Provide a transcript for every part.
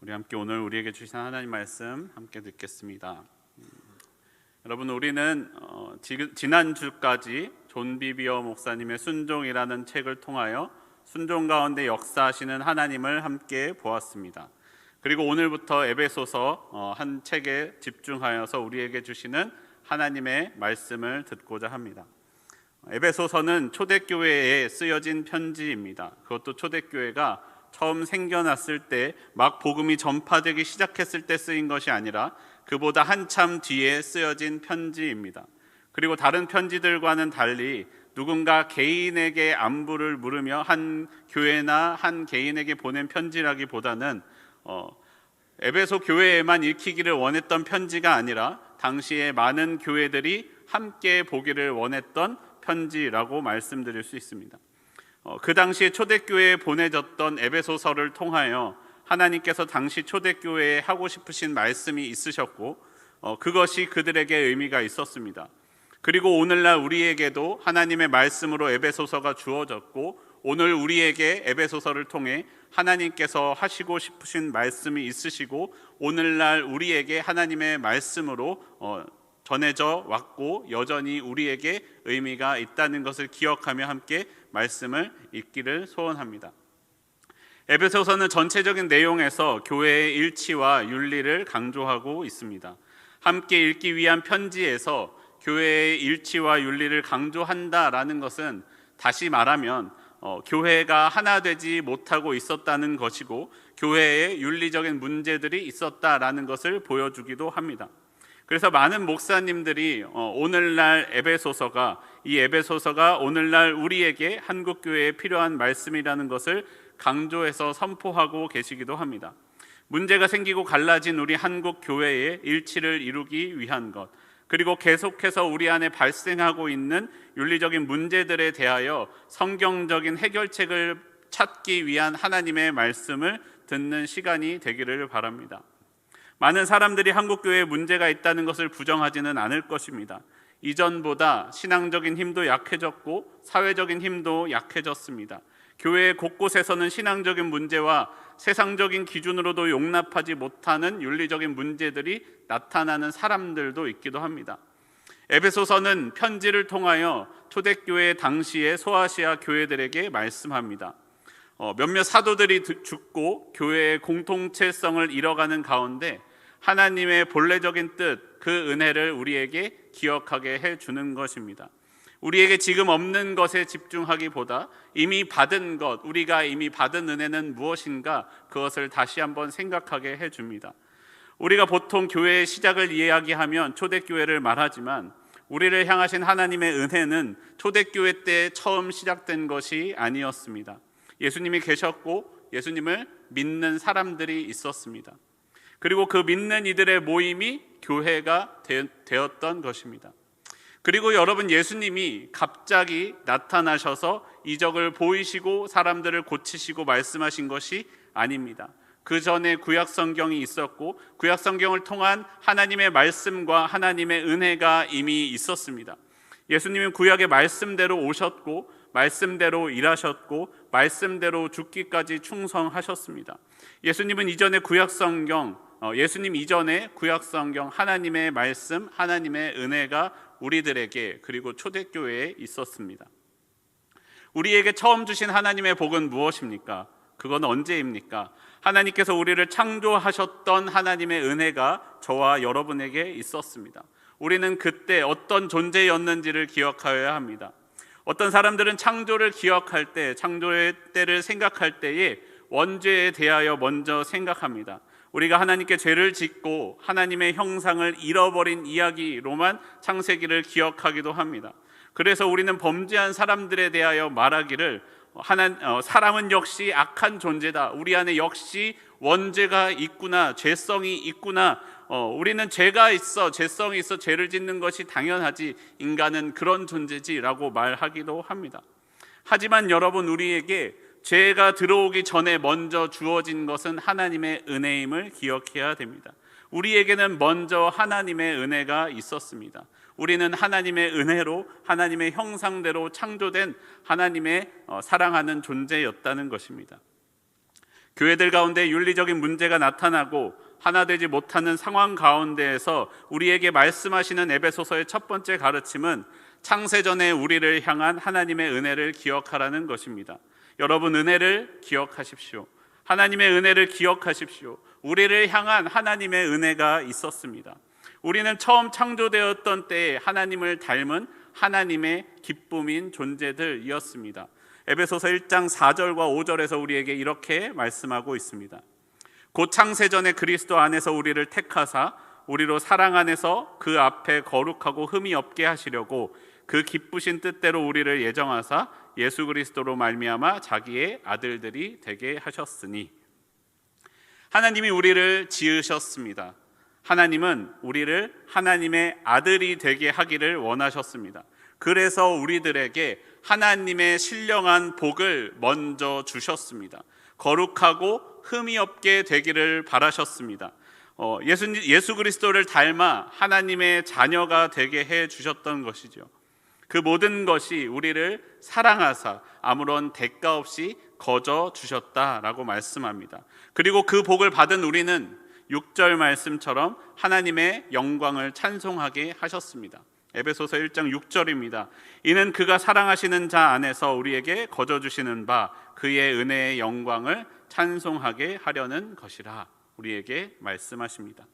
우리 함께 오늘 우리에게 주신 하나님 말씀 함께 듣겠습니다. 여러분, 우리는 지난주까지 존 비비어 목사님의 순종이라는 책을 통하여 순종 가운데 역사하시는 하나님을 함께 보았습니다. 그리고 오늘부터 에베소서 한 책에 집중하여서 우리에게 주시는 하나님의 말씀을 듣고자 합니다. 에베소서는 초대교회에 쓰여진 편지입니다. 그것도 초대교회가 처음 생겨났을 때 막 복음이 전파되기 시작했을 때 쓰인 것이 아니라 그보다 한참 뒤에 쓰여진 편지입니다. 그리고 다른 편지들과는 달리 누군가 개인에게 안부를 물으며 한 교회나 한 개인에게 보낸 편지라기보다는 에베소 교회에만 읽히기를 원했던 편지가 아니라 당시에 많은 교회들이 함께 보기를 원했던 편지라고 말씀드릴 수 있습니다. 그 당시에 초대교회에 보내졌던 에베소서를 통하여 하나님께서 당시 초대교회에 하고 싶으신 말씀이 있으셨고 그것이 그들에게 의미가 있었습니다. 그리고 오늘날 우리에게도 하나님의 말씀으로 에베소서가 주어졌고 오늘 우리에게 에베소서를 통해 하나님께서 하시고 싶으신 말씀이 있으시고 오늘날 우리에게 하나님의 말씀으로 전해져 왔고 여전히 우리에게 의미가 있다는 것을 기억하며 함께 말씀을 읽기를 소원합니다. 에베소서는 전체적인 내용에서 교회의 일치와 윤리를 강조하고 있습니다. 함께 읽기 위한 편지에서 교회의 일치와 윤리를 강조한다라는 것은 다시 말하면 교회가 하나 되지 못하고 있었다는 것이고 교회에 윤리적인 문제들이 있었다라는 것을 보여주기도 합니다. 그래서 많은 목사님들이 오늘날 이 에베소서가 오늘날 우리에게 한국교회에 필요한 말씀이라는 것을 강조해서 선포하고 계시기도 합니다. 문제가 생기고 갈라진 우리 한국교회의 일치를 이루기 위한 것, 그리고 계속해서 우리 안에 발생하고 있는 윤리적인 문제들에 대하여 성경적인 해결책을 찾기 위한 하나님의 말씀을 듣는 시간이 되기를 바랍니다. 많은 사람들이 한국교회에 문제가 있다는 것을 부정하지는 않을 것입니다. 이전보다 신앙적인 힘도 약해졌고 사회적인 힘도 약해졌습니다. 교회 곳곳에서는 신앙적인 문제와 세상적인 기준으로도 용납하지 못하는 윤리적인 문제들이 나타나는 사람들도 있기도 합니다. 에베소서는 편지를 통하여 초대교회 당시의 소아시아 교회들에게 말씀합니다. 몇몇 사도들이 죽고 교회의 공동체성을 잃어가는 가운데 하나님의 본래적인 뜻, 그 은혜를 우리에게 기억하게 해주는 것입니다. 우리에게 지금 없는 것에 집중하기보다 이미 받은 것, 우리가 이미 받은 은혜는 무엇인가 그것을 다시 한번 생각하게 해줍니다. 우리가 보통 교회의 시작을 이야기하면 초대교회를 말하지만 우리를 향하신 하나님의 은혜는 초대교회 때 처음 시작된 것이 아니었습니다. 예수님이 계셨고 예수님을 믿는 사람들이 있었습니다. 그리고 그 믿는 이들의 모임이 교회가 되었던 것입니다. 그리고 여러분, 예수님이 갑자기 나타나셔서 이적을 보이시고 사람들을 고치시고 말씀하신 것이 아닙니다. 그 전에 구약 성경이 있었고 구약 성경을 통한 하나님의 말씀과 하나님의 은혜가 이미 있었습니다. 예수님은 구약의 말씀대로 오셨고 말씀대로 일하셨고 말씀대로 죽기까지 충성하셨습니다. 예수님 이전에 구약 성경 하나님의 말씀, 하나님의 은혜가 우리들에게 그리고 초대교회에 있었습니다. 우리에게 처음 주신 하나님의 복은 무엇입니까? 그건 언제입니까? 하나님께서 우리를 창조하셨던 하나님의 은혜가 저와 여러분에게 있었습니다. 우리는 그때 어떤 존재였는지를 기억하여야 합니다. 어떤 사람들은 창조를 기억할 때, 창조의 때를 생각할 때에 원죄에 대하여 먼저 생각합니다. 우리가 하나님께 죄를 짓고 하나님의 형상을 잃어버린 이야기로만 창세기를 기억하기도 합니다. 그래서 우리는 범죄한 사람들에 대하여 말하기를 사람은 역시 악한 존재다. 우리 안에 역시 원죄가 있구나, 죄성이 있구나. 우리는 죄가 있어, 죄성이 있어, 죄를 짓는 것이 당연하지. 인간은 그런 존재지라고 말하기도 합니다. 하지만 여러분, 우리에게 죄가 들어오기 전에 먼저 주어진 것은 하나님의 은혜임을 기억해야 됩니다. 우리에게는 먼저 하나님의 은혜가 있었습니다. 우리는 하나님의 은혜로 하나님의 형상대로 창조된 하나님의 사랑하는 존재였다는 것입니다. 교회들 가운데 윤리적인 문제가 나타나고 하나 되지 못하는 상황 가운데에서 우리에게 말씀하시는 에베소서의 첫 번째 가르침은 창세전에 우리를 향한 하나님의 은혜를 기억하라는 것입니다. 여러분, 은혜를 기억하십시오. 하나님의 은혜를 기억하십시오. 우리를 향한 하나님의 은혜가 있었습니다. 우리는 처음 창조되었던 때에 하나님을 닮은 하나님의 기쁨인 존재들이었습니다. 에베소서 1장 4절과 5절에서 우리에게 이렇게 말씀하고 있습니다. 곧 창세전에 그리스도 안에서 우리를 택하사 우리로 사랑 안에서 그 앞에 거룩하고 흠이 없게 하시려고 그 기쁘신 뜻대로 우리를 예정하사 예수 그리스도로 말미암아 자기의 아들들이 되게 하셨으니. 하나님이 우리를 지으셨습니다. 하나님은 우리를 하나님의 아들이 되게 하기를 원하셨습니다. 그래서 우리들에게 하나님의 신령한 복을 먼저 주셨습니다. 거룩하고 흠이 없게 되기를 바라셨습니다. 예수 그리스도를 닮아 하나님의 자녀가 되게 해 주셨던 것이죠. 그 모든 것이 우리를 사랑하사 아무런 대가 없이 거저 주셨다라고 말씀합니다. 그리고 그 복을 받은 우리는 6절 말씀처럼 하나님의 영광을 찬송하게 하셨습니다. 에베소서 1장 6절입니다. 이는 그가 사랑하시는 자 안에서 우리에게 거저 주시는 바 그의 은혜의 영광을 찬송하게 하려는 것이라 우리에게 말씀하십니다.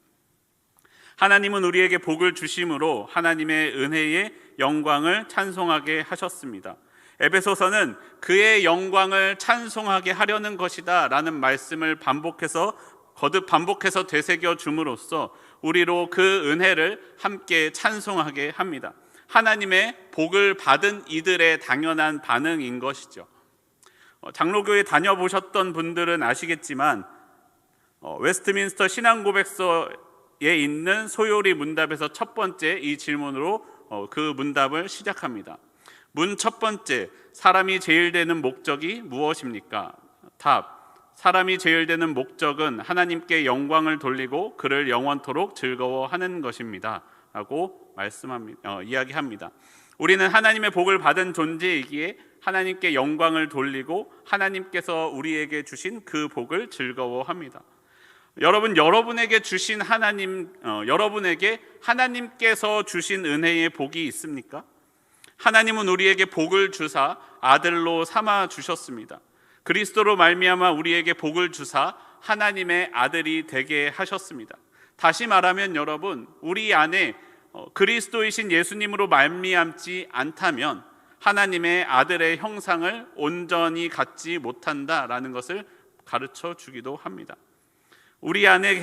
하나님은 우리에게 복을 주심으로 하나님의 은혜의 영광을 찬송하게 하셨습니다. 에베소서는 그의 영광을 찬송하게 하려는 것이다 라는 말씀을 거듭 반복해서 되새겨 줌으로써 우리로 그 은혜를 함께 찬송하게 합니다. 하나님의 복을 받은 이들의 당연한 반응인 것이죠. 장로교에 다녀보셨던 분들은 아시겠지만 웨스트민스터 신앙고백서에 있는 소요리 문답에서 첫 번째 이 질문으로 그 문답을 시작합니다. 문 첫 번째, 사람이 제일 되는 목적이 무엇입니까? 답, 사람이 제일 되는 목적은 하나님께 영광을 돌리고 그를 영원토록 즐거워하는 것입니다 라고 이야기합니다. 우리는 하나님의 복을 받은 존재이기에 하나님께 영광을 돌리고 하나님께서 우리에게 주신 그 복을 즐거워합니다. 여러분에게 주신 여러분에게 하나님께서 주신 은혜의 복이 있습니까? 하나님은 우리에게 복을 주사 아들로 삼아 주셨습니다. 그리스도로 말미암아 우리에게 복을 주사 하나님의 아들이 되게 하셨습니다. 다시 말하면 여러분, 우리 안에 그리스도이신 예수님으로 말미암지 않다면 하나님의 아들의 형상을 온전히 갖지 못한다라는 것을 가르쳐 주기도 합니다. 우리 안에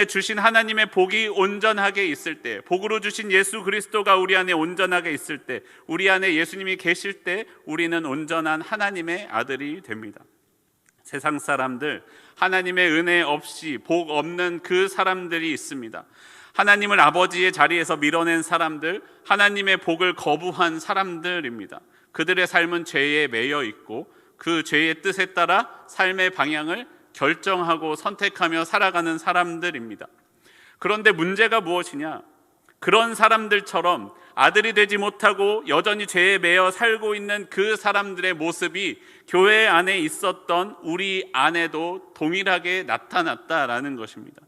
주신 하나님의 복이 온전하게 있을 때, 복으로 주신 예수 그리스도가 우리 안에 온전하게 있을 때, 우리 안에 예수님이 계실 때 우리는 온전한 하나님의 아들이 됩니다. 세상 사람들, 하나님의 은혜 없이 복 없는 그 사람들이 있습니다. 하나님을 아버지의 자리에서 밀어낸 사람들, 하나님의 복을 거부한 사람들입니다. 그들의 삶은 죄에 매여 있고 그 죄의 뜻에 따라 삶의 방향을 결정하고 선택하며 살아가는 사람들입니다. 그런데 문제가 무엇이냐? 그런 사람들처럼 아들이 되지 못하고 여전히 죄에 매여 살고 있는 그 사람들의 모습이 교회 안에 있었던 우리 안에도 동일하게 나타났다라는 것입니다.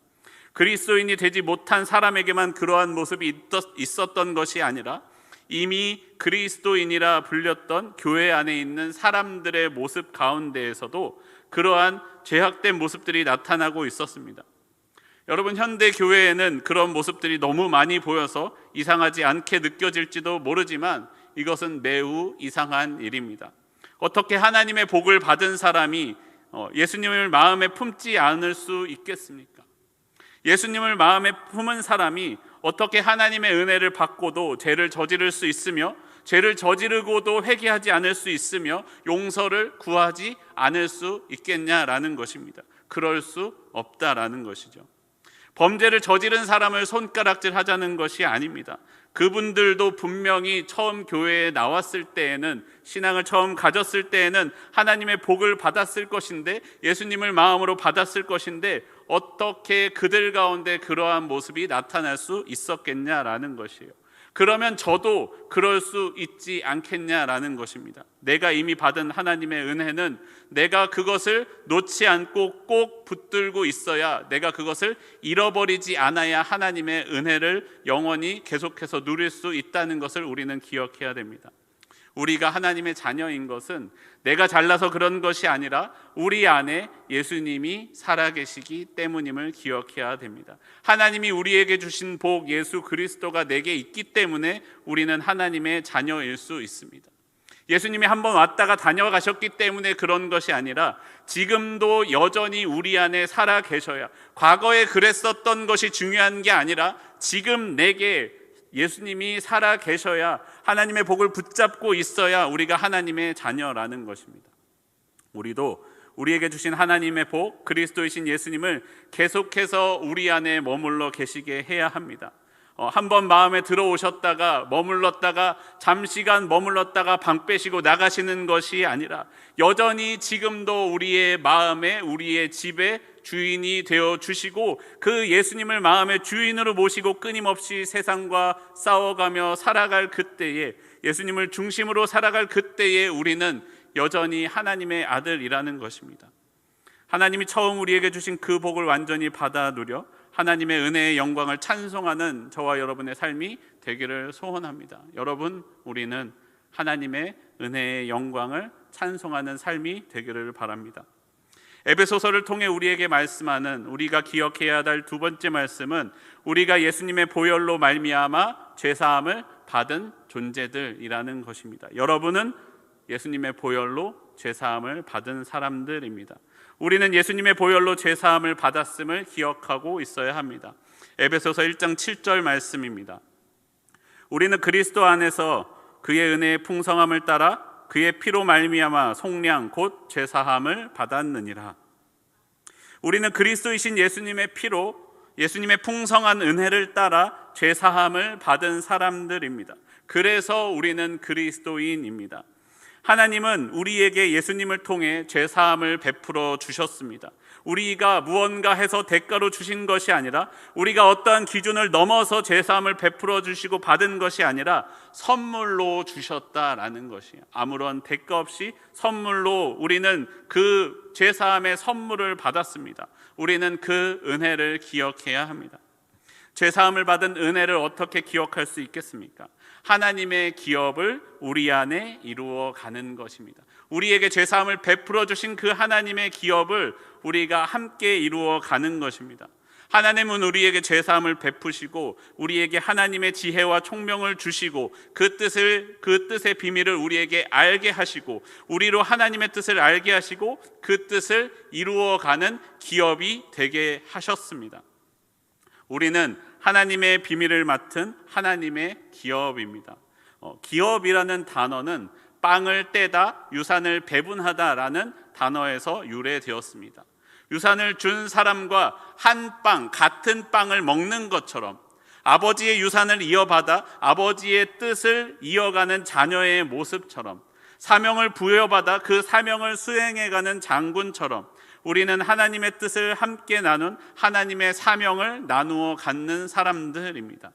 그리스도인이 되지 못한 사람에게만 그러한 모습이 있었던 것이 아니라 이미 그리스도인이라 불렸던 교회 안에 있는 사람들의 모습 가운데에서도 그러한 죄악된 모습들이 나타나고 있었습니다. 여러분, 현대 교회에는 그런 모습들이 너무 많이 보여서 이상하지 않게 느껴질지도 모르지만 이것은 매우 이상한 일입니다. 어떻게 하나님의 복을 받은 사람이 예수님을 마음에 품지 않을 수 있겠습니까? 예수님을 마음에 품은 사람이 어떻게 하나님의 은혜를 받고도 죄를 저지를 수 있으며 죄를 저지르고도 회개하지 않을 수 있으며 용서를 구하지 않을 수 있겠냐라는 것입니다. 그럴 수 없다라는 것이죠. 범죄를 저지른 사람을 손가락질 하자는 것이 아닙니다. 그분들도 분명히 처음 교회에 나왔을 때에는, 신앙을 처음 가졌을 때에는 하나님의 복을 받았을 것인데, 예수님을 마음으로 받았을 것인데 어떻게 그들 가운데 그러한 모습이 나타날 수 있었겠냐라는 것이에요. 그러면 저도 그럴 수 있지 않겠냐라는 것입니다. 내가 이미 받은 하나님의 은혜는 내가 그것을 놓지 않고 꼭 붙들고 있어야, 내가 그것을 잃어버리지 않아야 하나님의 은혜를 영원히 계속해서 누릴 수 있다는 것을 우리는 기억해야 됩니다. 우리가 하나님의 자녀인 것은 내가 잘나서 그런 것이 아니라 우리 안에 예수님이 살아계시기 때문임을 기억해야 됩니다. 하나님이 우리에게 주신 복 예수 그리스도가 내게 있기 때문에 우리는 하나님의 자녀일 수 있습니다. 예수님이 한번 왔다가 다녀가셨기 때문에 그런 것이 아니라 지금도 여전히 우리 안에 살아계셔야, 과거에 그랬었던 것이 중요한 게 아니라 지금 내게 예수님이 살아 계셔야, 하나님의 복을 붙잡고 있어야 우리가 하나님의 자녀라는 것입니다. 우리도 우리에게 주신 하나님의 복, 그리스도이신 예수님을 계속해서 우리 안에 머물러 계시게 해야 합니다. 한번 마음에 들어오셨다가 머물렀다가 잠시간 머물렀다가 방 빼시고 나가시는 것이 아니라 여전히 지금도 우리의 마음에, 우리의 집에 주인이 되어 주시고, 그 예수님을 마음의 주인으로 모시고 끊임없이 세상과 싸워가며 살아갈 그때에, 예수님을 중심으로 살아갈 그때에 우리는 여전히 하나님의 아들이라는 것입니다. 하나님이 처음 우리에게 주신 그 복을 완전히 받아 누려 하나님의 은혜의 영광을 찬송하는 저와 여러분의 삶이 되기를 소원합니다. 여러분, 우리는 하나님의 은혜의 영광을 찬송하는 삶이 되기를 바랍니다. 에베소서를 통해 우리에게 말씀하는, 우리가 기억해야 할 두 번째 말씀은 우리가 예수님의 보혈로 말미암아 죄사함을 받은 존재들이라는 것입니다. 여러분은 예수님의 보혈로 죄사함을 받은 사람들입니다. 우리는 예수님의 보혈로 죄사함을 받았음을 기억하고 있어야 합니다. 에베소서 1장 7절 말씀입니다. 우리는 그리스도 안에서 그의 은혜의 풍성함을 따라 그의 피로 말미암아 속량 곧 죄사함을 받았느니라. 우리는 그리스도이신 예수님의 피로, 예수님의 풍성한 은혜를 따라 죄사함을 받은 사람들입니다. 그래서 우리는 그리스도인입니다. 하나님은 우리에게 예수님을 통해 죄사함을 베풀어 주셨습니다. 우리가 무언가 해서 대가로 주신 것이 아니라, 우리가 어떠한 기준을 넘어서 죄사함을 베풀어 주시고 받은 것이 아니라 선물로 주셨다라는 것이에요. 아무런 대가 없이 선물로 우리는 그 죄사함의 선물을 받았습니다. 우리는 그 은혜를 기억해야 합니다. 죄사함을 받은 은혜를 어떻게 기억할 수 있겠습니까? 하나님의 기업을 우리 안에 이루어 가는 것입니다. 우리에게 죄사함을 베풀어 주신 그 하나님의 기업을 우리가 함께 이루어 가는 것입니다. 하나님은 우리에게 죄사함을 베푸시고 우리에게 하나님의 지혜와 총명을 주시고 그 뜻의 비밀을 우리에게 알게 하시고 우리로 하나님의 뜻을 알게 하시고 그 뜻을 이루어 가는 기업이 되게 하셨습니다. 우리는 하나님의 비밀을 맡은 하나님의 기업입니다. 기업이라는 단어는 빵을 떼다, 유산을 배분하다라는 단어에서 유래되었습니다. 유산을 준 사람과 한 빵, 같은 빵을 먹는 것처럼 아버지의 유산을 이어받아 아버지의 뜻을 이어가는 자녀의 모습처럼, 사명을 부여받아 그 사명을 수행해가는 장군처럼 우리는 하나님의 뜻을 함께 나눈 하나님의 사명을 나누어 갖는 사람들입니다.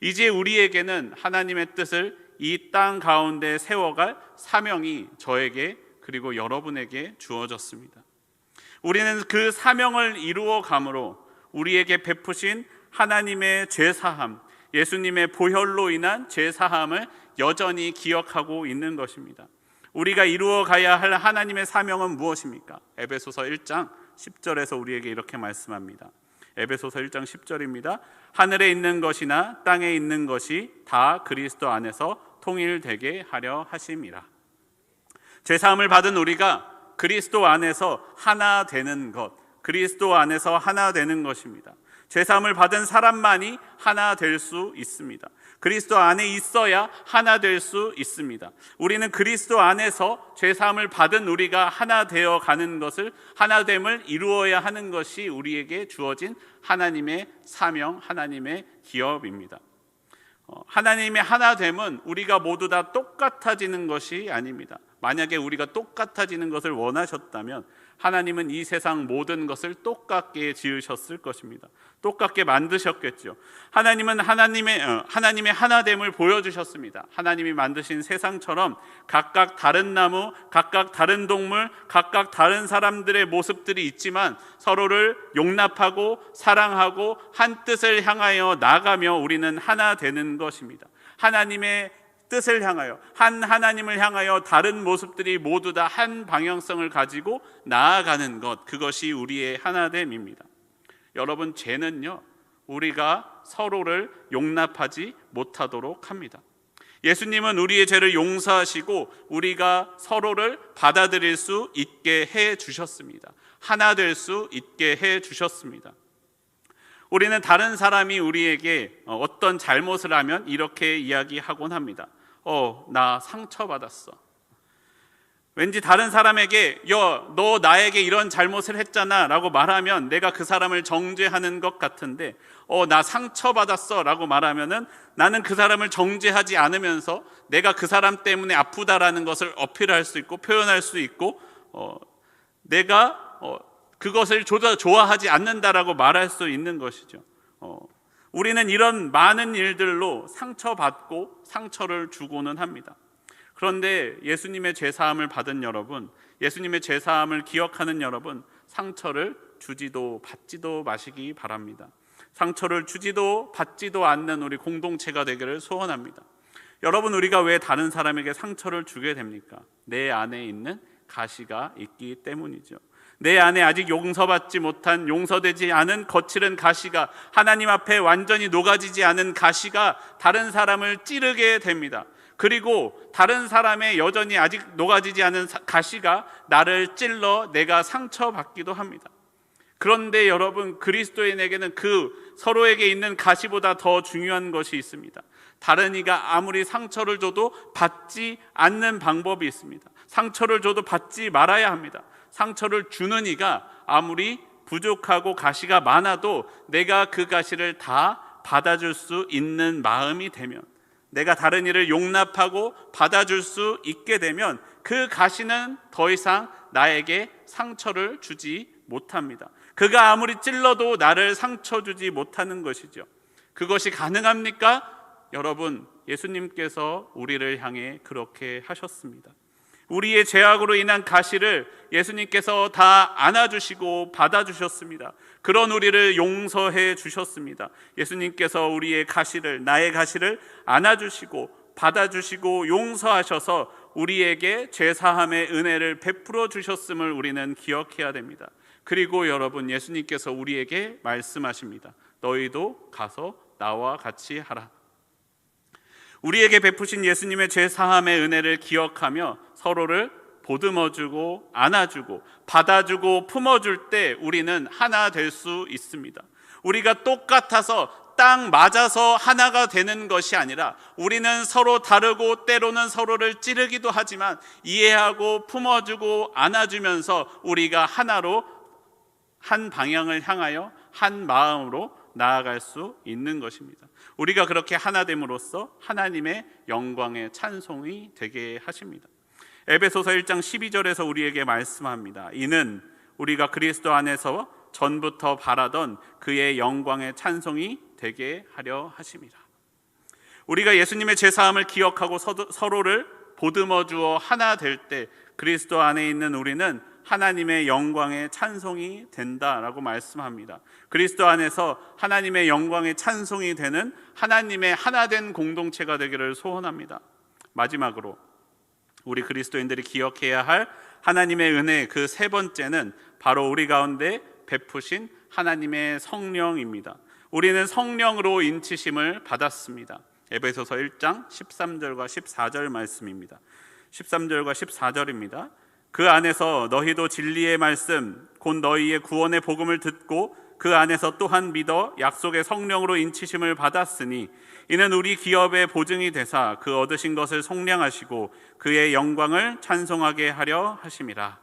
이제 우리에게는 하나님의 뜻을 이 땅 가운데 세워갈 사명이 저에게 그리고 여러분에게 주어졌습니다. 우리는 그 사명을 이루어 감으로 우리에게 베푸신 하나님의 죄사함, 예수님의 보혈로 인한 죄사함을 여전히 기억하고 있는 것입니다. 우리가 이루어 가야 할 하나님의 사명은 무엇입니까? 에베소서 1장 10절에서 우리에게 이렇게 말씀합니다. 에베소서 1장 10절입니다. 하늘에 있는 것이나 땅에 있는 것이 다 그리스도 안에서 통일되게 하려 하심이라. 죄사함을 받은 우리가 그리스도 안에서 하나 되는 것, 그리스도 안에서 하나 되는 것입니다. 죄사함을 받은 사람만이 하나 될 수 있습니다. 그리스도 안에 있어야 하나 될 수 있습니다. 우리는 그리스도 안에서 죄사함을 받은 우리가 하나 되어 가는 것을, 하나됨을 이루어야 하는 것이 우리에게 주어진 하나님의 사명, 하나님의 기업입니다. 하나님의 하나됨은 우리가 모두 다 똑같아지는 것이 아닙니다. 만약에 우리가 똑같아지는 것을 원하셨다면 하나님은 이 세상 모든 것을 똑같게 지으셨을 것입니다. 똑같게 만드셨겠죠. 하나님은 하나님의 하나됨을 보여주셨습니다. 하나님이 만드신 세상처럼 각각 다른 나무, 각각 다른 동물, 각각 다른 사람들의 모습들이 있지만 서로를 용납하고 사랑하고 한 뜻을 향하여 나가며 우리는 하나 되는 것입니다. 하나님의 뜻을 향하여, 한 하나님을 향하여 다른 모습들이 모두 다 한 방향성을 가지고 나아가는 것, 그것이 우리의 하나됨입니다. 여러분, 죄는요, 우리가 서로를 용납하지 못하도록 합니다. 예수님은 우리의 죄를 용서하시고 우리가 서로를 받아들일 수 있게 해 주셨습니다. 하나 될 수 있게 해 주셨습니다. 우리는 다른 사람이 우리에게 어떤 잘못을 하면 이렇게 이야기하곤 합니다. 나 상처받았어. 왠지 다른 사람에게 너 나에게 이런 잘못을 했잖아 라고 말하면 내가 그 사람을 정죄하는 것 같은데, 나 상처받았어 라고 말하면은 나는 그 사람을 정죄하지 않으면서 내가 그 사람 때문에 아프다라는 것을 어필할 수 있고 표현할 수 있고, 내가 그것을 좋아하지 않는다라고 말할 수 있는 것이죠. 우리는 이런 많은 일들로 상처받고 상처를 주고는 합니다. 그런데 예수님의 죄사함을 받은 여러분, 예수님의 죄사함을 기억하는 여러분, 상처를 주지도 받지도 마시기 바랍니다. 상처를 주지도 받지도 않는 우리 공동체가 되기를 소원합니다. 여러분, 우리가 왜 다른 사람에게 상처를 주게 됩니까? 내 안에 있는 가시가 있기 때문이죠. 내 안에 아직 용서받지 못한, 용서되지 않은 거칠은 가시가, 하나님 앞에 완전히 녹아지지 않은 가시가 다른 사람을 찌르게 됩니다. 그리고 다른 사람의 여전히 아직 녹아지지 않은 가시가 나를 찔러 내가 상처받기도 합니다. 그런데 여러분, 그리스도인에게는 그 서로에게 있는 가시보다 더 중요한 것이 있습니다. 다른 이가 아무리 상처를 줘도 받지 않는 방법이 있습니다. 상처를 줘도 받지 말아야 합니다. 상처를 주는 이가 아무리 부족하고 가시가 많아도 내가 그 가시를 다 받아줄 수 있는 마음이 되면, 내가 다른 이를 용납하고 받아줄 수 있게 되면 그 가시는 더 이상 나에게 상처를 주지 못합니다. 그가 아무리 찔러도 나를 상처 주지 못하는 것이죠. 그것이 가능합니까? 여러분, 예수님께서 우리를 향해 그렇게 하셨습니다. 우리의 죄악으로 인한 가시를 예수님께서 다 안아주시고 받아주셨습니다. 그런 우리를 용서해 주셨습니다. 예수님께서 우리의 가시를, 나의 가시를 안아주시고 받아주시고 용서하셔서 우리에게 죄사함의 은혜를 베풀어 주셨음을 우리는 기억해야 됩니다. 그리고 여러분, 예수님께서 우리에게 말씀하십니다. 너희도 가서 나와 같이 하라. 우리에게 베푸신 예수님의 죄사함의 은혜를 기억하며 서로를 보듬어주고 안아주고 받아주고 품어줄 때 우리는 하나 될 수 있습니다. 우리가 똑같아서 딱 맞아서 하나가 되는 것이 아니라 우리는 서로 다르고 때로는 서로를 찌르기도 하지만 이해하고 품어주고 안아주면서 우리가 하나로, 한 방향을 향하여 한 마음으로 나아갈 수 있는 것입니다. 우리가 그렇게 하나 됨으로써 하나님의 영광의 찬송이 되게 하십니다. 에베소서 1장 12절에서 우리에게 말씀합니다. 이는 우리가 그리스도 안에서 전부터 바라던 그의 영광의 찬송이 되게 하려 하심이라. 우리가 예수님의 죄사함을 기억하고 서로를 보듬어 주어 하나 될 때 그리스도 안에 있는 우리는 하나님의 영광의 찬송이 된다라고 말씀합니다. 그리스도 안에서 하나님의 영광의 찬송이 되는 하나님의 하나된 공동체가 되기를 소원합니다. 마지막으로 우리 그리스도인들이 기억해야 할 하나님의 은혜, 그 세 번째는 바로 우리 가운데 베푸신 하나님의 성령입니다. 우리는 성령으로 인치심을 받았습니다. 에베소서 1장 13절과 14절 말씀입니다. 13절과 14절입니다. 그 안에서 너희도 진리의 말씀 곧 너희의 구원의 복음을 듣고 그 안에서 또한 믿어 약속의 성령으로 인치심을 받았으니 이는 우리 기업의 보증이 되사 그 얻으신 것을 속량하시고 그의 영광을 찬송하게 하려 하심이라.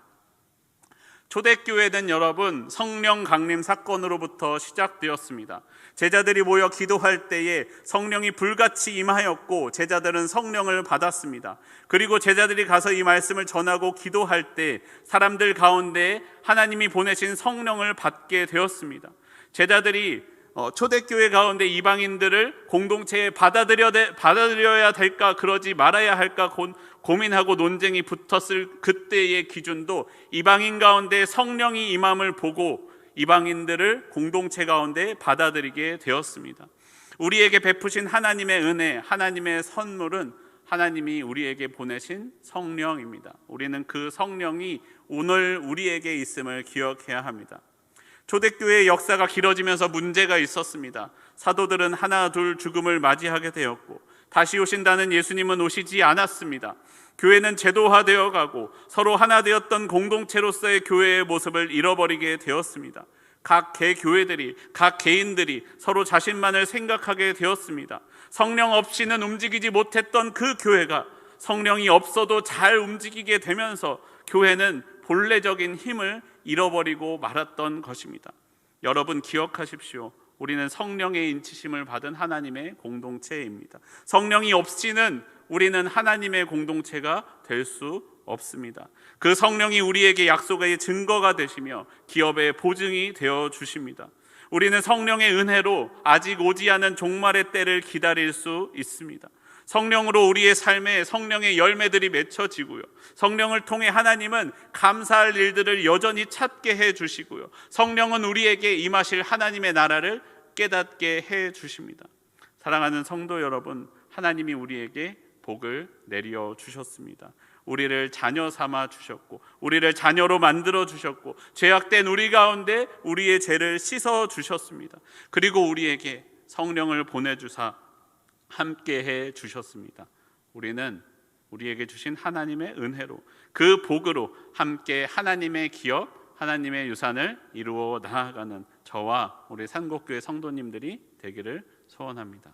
초대교회는 여러분 성령 강림 사건으로부터 시작되었습니다. 제자들이 모여 기도할 때에 성령이 불같이 임하였고 제자들은 성령을 받았습니다. 그리고 제자들이 가서 이 말씀을 전하고 기도할 때 사람들 가운데 하나님이 보내신 성령을 받게 되었습니다. 제자들이 초대교회 가운데 이방인들을 공동체에 받아들여야 될까 그러지 말아야 할까 고민하고 논쟁이 붙었을 그때의 기준도 이방인 가운데 성령이 임함을 보고 이방인들을 공동체 가운데 받아들이게 되었습니다. 우리에게 베푸신 하나님의 은혜, 하나님의 선물은 하나님이 우리에게 보내신 성령입니다. 우리는 그 성령이 오늘 우리에게 있음을 기억해야 합니다. 초대교회의 역사가 길어지면서 문제가 있었습니다. 사도들은 하나 둘 죽음을 맞이하게 되었고 다시 오신다는 예수님은 오시지 않았습니다. 교회는 제도화되어 가고 서로 하나 되었던 공동체로서의 교회의 모습을 잃어버리게 되었습니다. 각 개교회들이, 각 개인들이 서로 자신만을 생각하게 되었습니다. 성령 없이는 움직이지 못했던 그 교회가 성령이 없어도 잘 움직이게 되면서 교회는 본래적인 힘을 잃어버리고 말았던 것입니다. 여러분 기억하십시오. 우리는 성령의 인치심을 받은 하나님의 공동체입니다. 성령이 없이는 우리는 하나님의 공동체가 될 수 없습니다. 그 성령이 우리에게 약속의 증거가 되시며 기업의 보증이 되어 주십니다. 우리는 성령의 은혜로 아직 오지 않은 종말의 때를 기다릴 수 있습니다. 성령으로 우리의 삶에 성령의 열매들이 맺혀지고요. 성령을 통해 하나님은 감사할 일들을 여전히 찾게 해주시고요. 성령은 우리에게 임하실 하나님의 나라를 깨닫게 해주십니다. 사랑하는 성도 여러분, 하나님이 우리에게 복을 내려 주셨습니다. 우리를 자녀 삼아 주셨고 우리를 자녀로 만들어 주셨고 죄악된 우리 가운데 우리의 죄를 씻어 주셨습니다. 그리고 우리에게 성령을 보내주사 함께해 주셨습니다. 우리는 우리에게 주신 하나님의 은혜로 그 복으로 함께 하나님의 기업, 하나님의 유산을 이루어 나아가는 저와 우리 산곡교회 성도님들이 되기를 소원합니다.